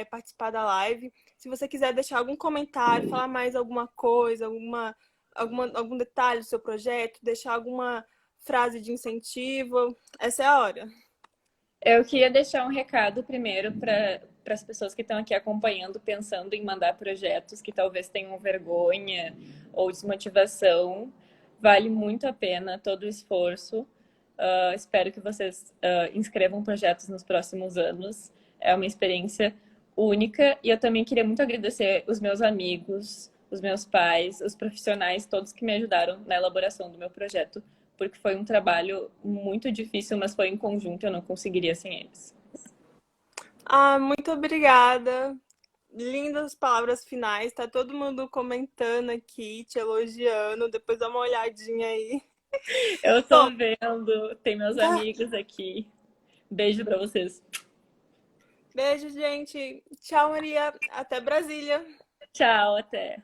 participar da live. Se você quiser deixar algum comentário, falar mais alguma coisa, algum detalhe do seu projeto, deixar alguma frase de incentivo, essa é a hora. Eu queria deixar um recado primeiro para as pessoas que estão aqui acompanhando, pensando em mandar projetos que talvez tenham vergonha ou desmotivação. Vale muito a pena todo o esforço. Espero que vocês inscrevam projetos nos próximos anos. É uma experiência única. E eu também queria muito agradecer os meus amigos, os meus pais, os profissionais, todos que me ajudaram na elaboração do meu projeto, porque foi um trabalho muito difícil, mas foi em conjunto, eu não conseguiria sem eles. Muito obrigada. Lindas palavras finais. Tá todo mundo comentando aqui, te elogiando. Depois dá uma olhadinha aí. Eu tô vendo, tem meus amigos aqui. Beijo pra vocês. Beijo, gente. Tchau, Maria. Até Brasília. Tchau, até.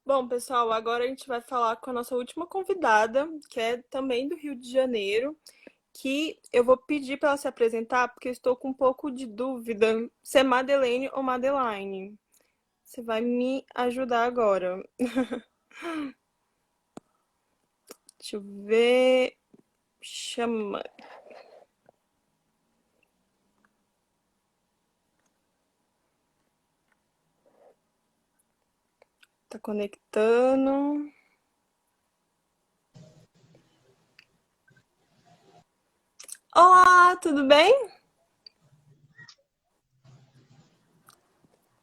Bom, pessoal, agora a gente vai falar com a nossa última convidada, que é também do Rio de Janeiro, que eu vou pedir para ela se apresentar, porque eu estou com um pouco de dúvida se é Madeleine ou Madeline. Você vai me ajudar agora. Deixa eu ver. Chama. Tá conectando. Olá, tudo bem?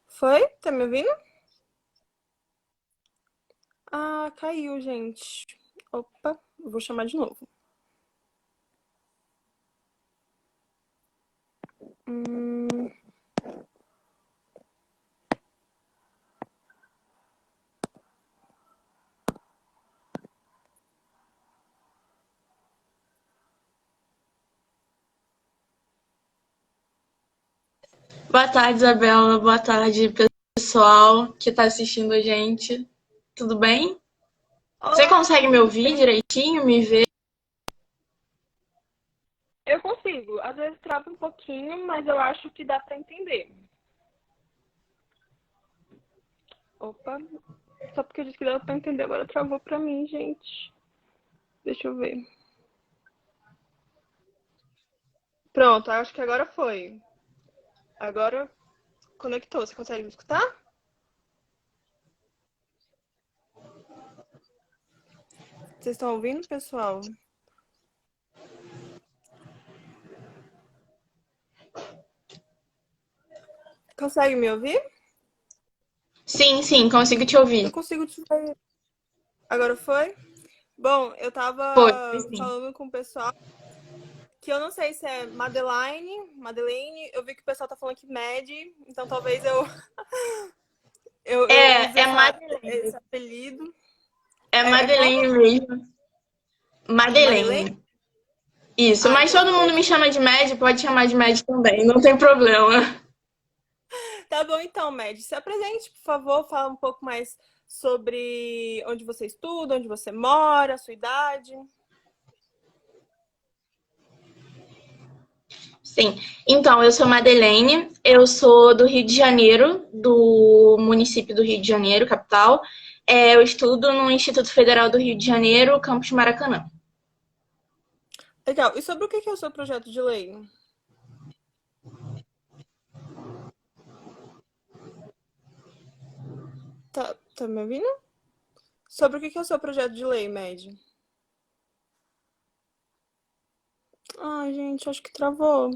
Foi? Tá me ouvindo? Caiu, gente. Opa, eu vou chamar de novo. Boa tarde, Isabela. Boa tarde, pessoal que está assistindo a gente. Tudo bem? Você consegue me ouvir direitinho, me ver? Eu consigo. Às vezes trava um pouquinho, mas eu acho que dá para entender. Opa, só porque eu disse que dava para entender, agora travou para mim, gente. Deixa eu ver. Pronto, acho que agora foi. Agora conectou. Você consegue me escutar? Vocês estão ouvindo, pessoal? Consegue me ouvir? Sim, consigo te Eu ouvir. consigo te ver. Agora foi? Bom, eu tava Foi sim. falando com o pessoal que eu não sei se é Madeleine. Eu vi que o pessoal tá falando que Mad, então talvez eu use É Madeleine. esse apelido. É É Madeleine como? mesmo. Madeleine? Madeleine. Isso, mas Então todo mundo me beleza. chama de Mad, pode chamar de Mad também, não tem problema. Tá bom então, Mad. Se apresente, por favor, fala um pouco mais sobre onde você estuda, onde você mora, a sua idade. Sim, então eu sou Madeleine, eu sou do Rio de Janeiro, do município do Rio de Janeiro, capital. Eu estudo no Instituto Federal do Rio de Janeiro, campus Maracanã. Legal. E sobre o que é o seu projeto de lei? Tá me ouvindo? Sobre o que é o seu projeto de lei, Mad? Ai, gente, acho que travou.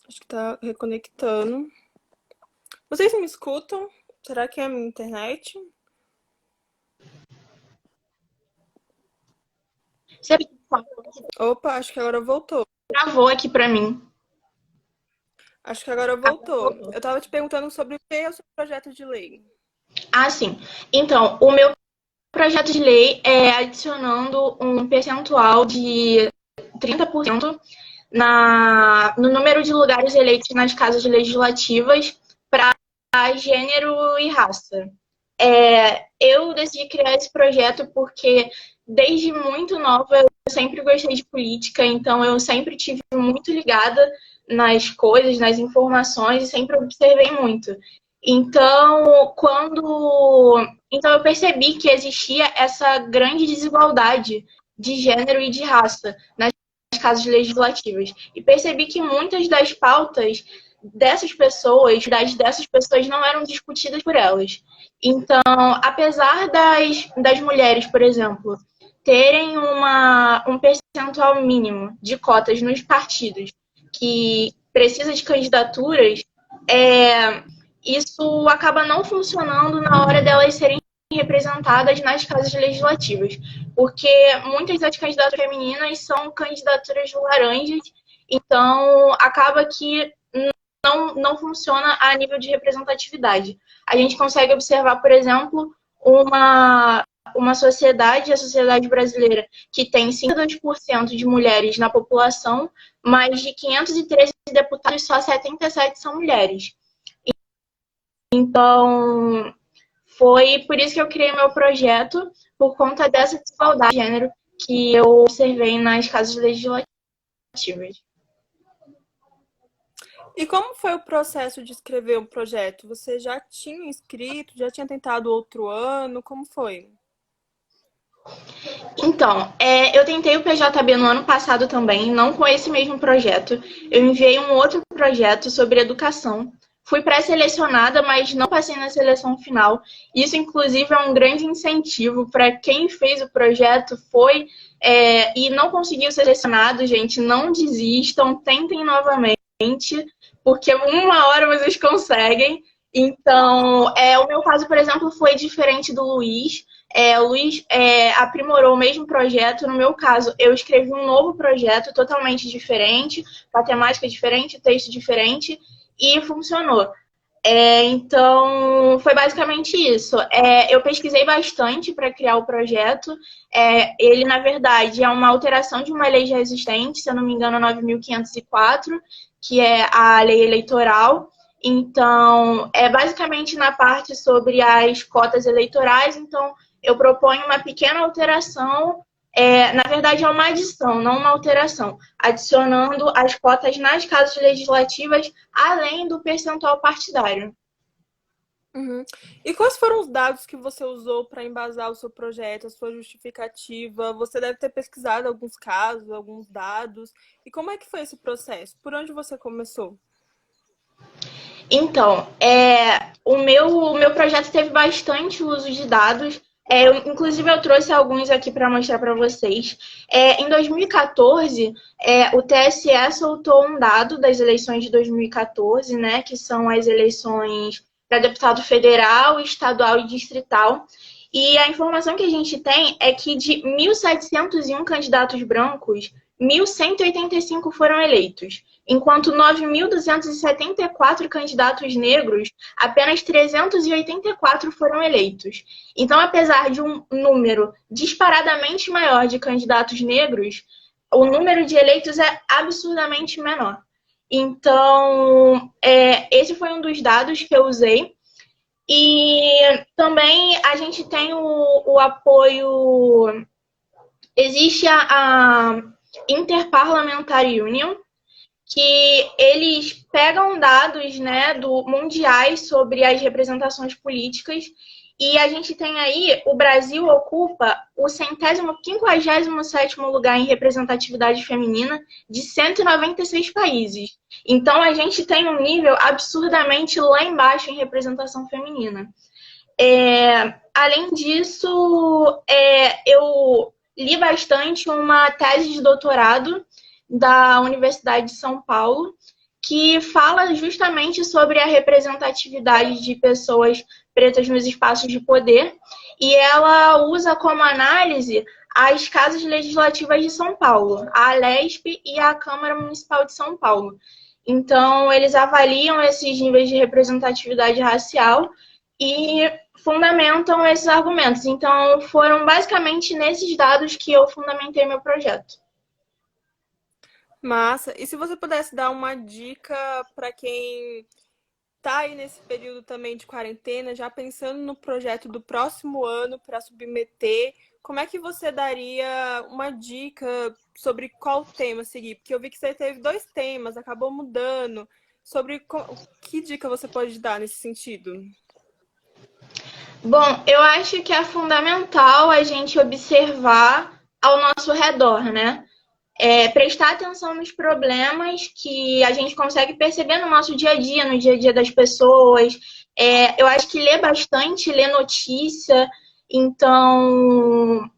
Acho que tá reconectando. Vocês me escutam? Será que é a minha internet? Você Opa, acho que agora voltou. travou aqui pra mim. Acho que agora voltou. Eu tava te perguntando sobre o que é o seu projeto de lei. Ah, sim. Então, o meu projeto de lei é adicionando um percentual de 30% no número de lugares eleitos nas casas legislativas para gênero e raça. Eu decidi criar esse projeto porque, desde muito nova, eu sempre gostei de política, então eu sempre tive muito ligada nas coisas, nas informações, e sempre observei muito. Então eu percebi que existia essa grande desigualdade de gênero e de raça nas casas legislativas. E percebi que muitas das pautas dessas pessoas não eram discutidas por elas. Então, apesar das mulheres, por exemplo, terem um percentual mínimo de cotas nos partidos que precisa de candidaturas, isso acaba não funcionando na hora delas serem representadas nas casas legislativas, porque muitas das candidaturas femininas são candidaturas laranjas, então acaba que não funciona a nível de representatividade. A gente consegue observar, por exemplo, uma sociedade, a sociedade brasileira, que tem 52% de mulheres na população, mas de 513 deputados, só 77 são mulheres. Então, foi por isso que eu criei meu projeto, por conta dessa desigualdade de gênero que eu observei nas casas legislativas. E como foi o processo de escrever um projeto? Você já tinha escrito, já tinha tentado outro ano? Como foi? Então, eu tentei o PJB no ano passado também, não com esse mesmo projeto. Eu enviei um outro projeto sobre educação. Fui pré-selecionada, mas não passei na seleção final. Isso, inclusive, é um grande incentivo para quem fez o projeto e não conseguiu ser selecionado, gente. Não desistam, tentem novamente, porque uma hora vocês conseguem. Então, o meu caso, por exemplo, foi diferente do Luiz. O Luiz aprimorou o mesmo projeto. No meu caso, eu escrevi um novo projeto totalmente diferente, com a temática diferente, texto diferente, e funcionou. Então, foi basicamente isso. Eu pesquisei bastante para criar o projeto. Ele, na verdade, é uma alteração de uma lei já existente, se eu não me engano, 9.504, que é a lei eleitoral. Então, basicamente na parte sobre as cotas eleitorais. Então, eu proponho uma pequena alteração, na verdade é uma adição, não uma alteração, adicionando as cotas nas casas legislativas, além do percentual partidário. Uhum. E quais foram os dados que você usou para embasar o seu projeto, a sua justificativa? Você deve ter pesquisado alguns casos, alguns dados. E como é que foi esse processo? Por onde você começou? Então, o meu projeto teve bastante uso de dados. Inclusive, eu trouxe alguns aqui para mostrar para vocês. Em 2014, o TSE soltou um dado das eleições de 2014, né, que são as eleições para deputado federal, estadual e distrital. E a informação que a gente tem é que de 1.701 candidatos brancos, 1.185 foram eleitos, enquanto 9.274 candidatos negros, apenas 384 foram eleitos. Então, apesar de um número disparadamente maior de candidatos negros, o número de eleitos é absurdamente menor. Então, esse foi um dos dados que eu usei. E também a gente tem o apoio. Existe a Interparliamentary Union, que eles pegam dados, né, mundiais sobre as representações políticas, e a gente tem aí, o Brasil ocupa o 157º lugar em representatividade feminina de 196 países. Então, a gente tem um nível absurdamente lá embaixo em representação feminina. Além disso, eu li bastante uma tese de doutorado da Universidade de São Paulo, que fala justamente sobre a representatividade de pessoas pretas nos espaços de poder, e ela usa como análise as casas legislativas de São Paulo, a Alesp e a Câmara Municipal de São Paulo. Então, eles avaliam esses níveis de representatividade racial e fundamentam esses argumentos. Então, foram basicamente nesses dados que eu fundamentei meu projeto. Massa. E se você pudesse dar uma dica para quem tá aí nesse período também de quarentena, já pensando no projeto do próximo ano para submeter, como é que você daria uma dica sobre qual tema seguir? Porque eu vi que você teve 2 temas, acabou mudando. Que dica você pode dar nesse sentido? Bom, eu acho que é fundamental a gente observar ao nosso redor, né? Prestar atenção nos problemas que a gente consegue perceber no nosso dia a dia, no dia a dia das pessoas. Eu acho que ler bastante, ler notícia, então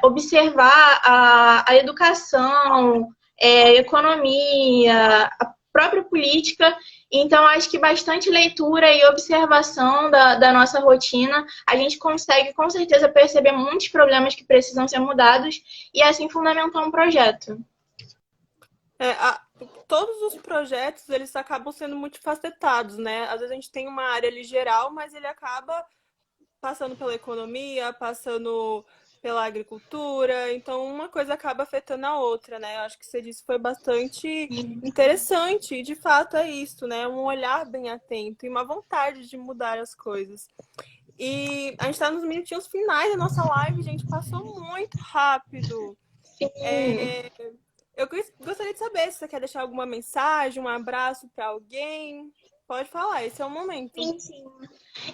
observar a educação, a economia, a própria política. Então, acho que bastante leitura e observação da nossa rotina, a gente consegue, com certeza, perceber muitos problemas que precisam ser mudados e, assim, fundamentar um projeto. Todos os projetos, eles acabam sendo multifacetados, né? Às vezes a gente tem uma área ali geral, mas ele acaba passando pela economia, passando pela agricultura, então uma coisa acaba afetando a outra, né? Eu acho que você disse foi bastante interessante, e de fato é isso, né? Um olhar bem atento e uma vontade de mudar as coisas. E a gente está nos minutinhos finais da nossa live, gente, passou muito rápido. Eu gostaria de saber se você quer deixar alguma mensagem, um abraço para alguém. Pode falar, esse é o momento. Sim.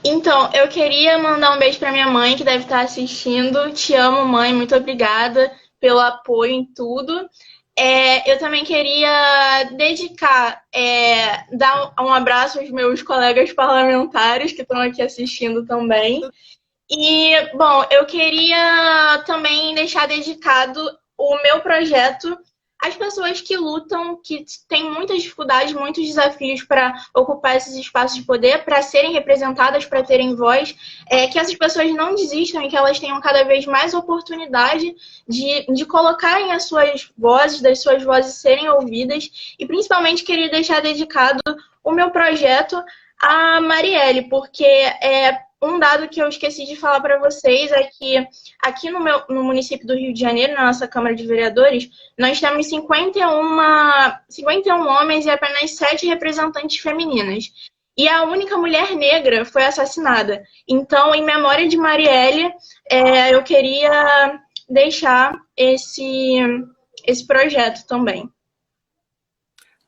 Então, eu queria mandar um beijo para minha mãe, que deve estar assistindo. Te amo, mãe. Muito obrigada pelo apoio em tudo. Eu também queria dar um abraço aos meus colegas parlamentares que estão aqui assistindo também. E, bom, eu queria também deixar dedicado o meu projeto às pessoas que lutam, que têm muitas dificuldades, muitos desafios para ocupar esses espaços de poder, para serem representadas, para terem voz, que essas pessoas não desistam e que elas tenham cada vez mais oportunidade de colocarem as suas vozes, das suas vozes serem ouvidas, e principalmente queria deixar dedicado o meu projeto à Marielle, porque um dado que eu esqueci de falar para vocês é que aqui no município do Rio de Janeiro, na nossa Câmara de Vereadores, nós temos 51 homens e apenas 7 representantes femininas. E a única mulher negra foi assassinada. Então, em memória de Marielle, eu queria deixar esse projeto também.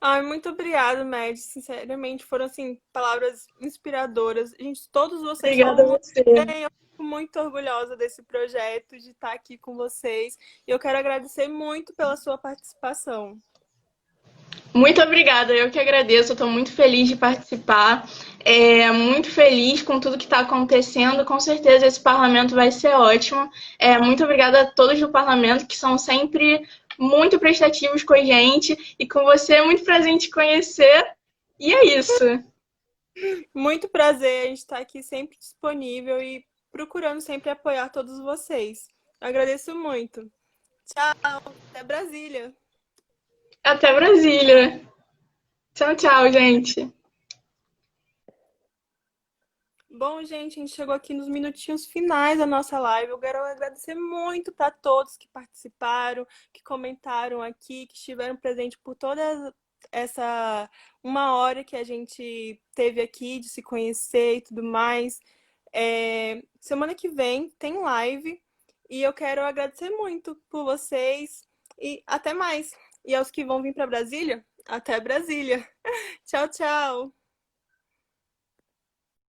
Ai, muito obrigada, Mad. Sinceramente, foram assim palavras inspiradoras. Gente, todos vocês Obrigada falam a muito você. bem. Eu fico muito orgulhosa desse projeto, de estar aqui com vocês. E eu quero agradecer muito pela sua participação. Muito obrigada, eu que agradeço. Eu estou muito feliz de participar, muito feliz com tudo que está acontecendo. Com certeza esse parlamento vai ser ótimo. Muito obrigada a todos do parlamento que são sempre muito prestativos com a gente e com você é muito prazer em te conhecer. E é isso. Muito prazer, a gente está aqui sempre disponível e procurando sempre apoiar todos vocês. Eu agradeço muito. Tchau, até Brasília. Até Brasília. Tchau, tchau, gente. Bom, gente, a gente chegou aqui nos minutinhos finais da nossa live. Eu quero agradecer muito para todos que participaram, que comentaram aqui, que estiveram presentes por toda essa 1 hora que a gente teve aqui de se conhecer e tudo mais. Semana que vem tem live e eu quero agradecer muito por vocês e até mais. E aos que vão vir para Brasília, até Brasília. Tchau, tchau.